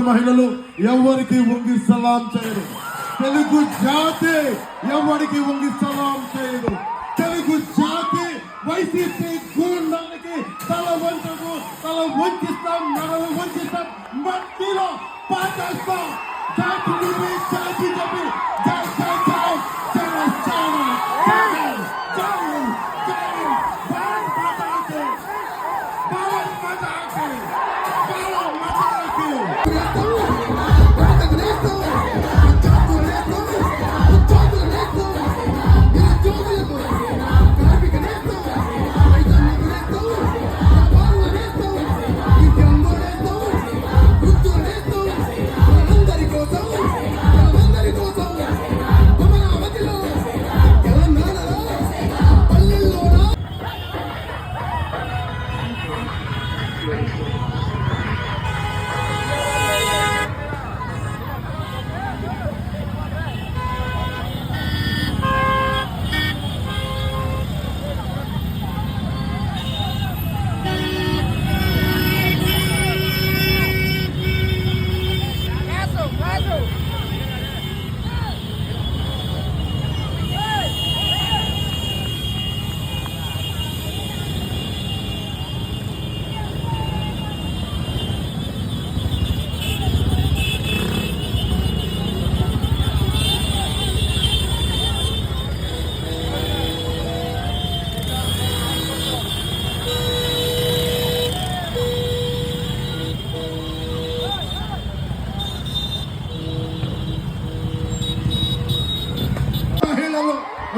మహిళలు ఎవరికి వంగి సలాం చేయరు. తెలుగు జాతి ఎవరికి వంగి సలాం చేయరు. తెలుగు జాతి వైసీపీ గూండానికి తల వంచకు. తల వంచిస్తాం, నడలు వంచిస్తాం, మట్టిలో పాటేస్తాం. జాతి చెప్పి జాతి చెప్పి జై జై జై జనసేన జై జై జై భారత్ మాతాకి భారత్ మాతాకి భారత్ మాతాకి.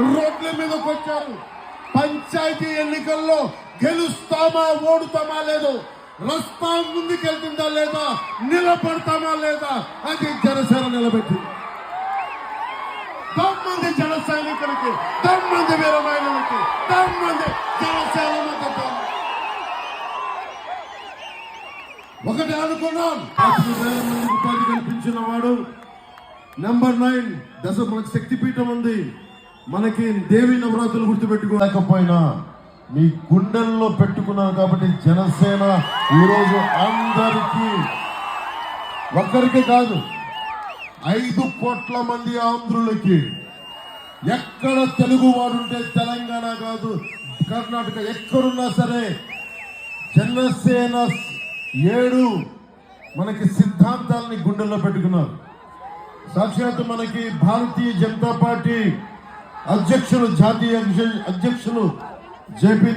రోడ్ల మీదకి వచ్చారు. పంచాయతీ ఎన్నికల్లో గెలుస్తామా ఓడుతామా లేదు, రస్తా ముందుకెళ్తుందా లేదా, నిలబడతామా లేదా, అది జనసేన నిలబెట్టింది. తొమ్మిది జన సైనికులకి, తొమ్మిది వీరమహిళలకి, తొమ్మిది జనసేన మద్దతు. ఒకటి అనుకున్నాం, 10,000 మందికి ఉపాధి కల్పించిన వాడు. నెంబర్ 9 దశ మనకి శక్తిపీఠం ఉంది. మనకి దేవి నవరాత్రులు గుర్తుపెట్టుకోలేకపోయినా మీ గుండెల్లో పెట్టుకున్నాను కాబట్టి జనసేన ఈరోజు అందరికీ, ఒక్కరికి కాదు 5 కోట్ల మంది ఆంధ్రులకి, ఎక్కడ తెలుగు వాడుంటే తెలంగాణ కాదు కర్ణాటక ఎక్కడున్నా సరే జనసేన 7 మనకి సిద్ధాంతాలని గుండెల్లో పెట్టుకున్నారు. సాక్షాత్ మనకి భారతీయ జనతా పార్టీ అధ్యక్షులు, జాతీయ అధ్యక్షులు జేపీ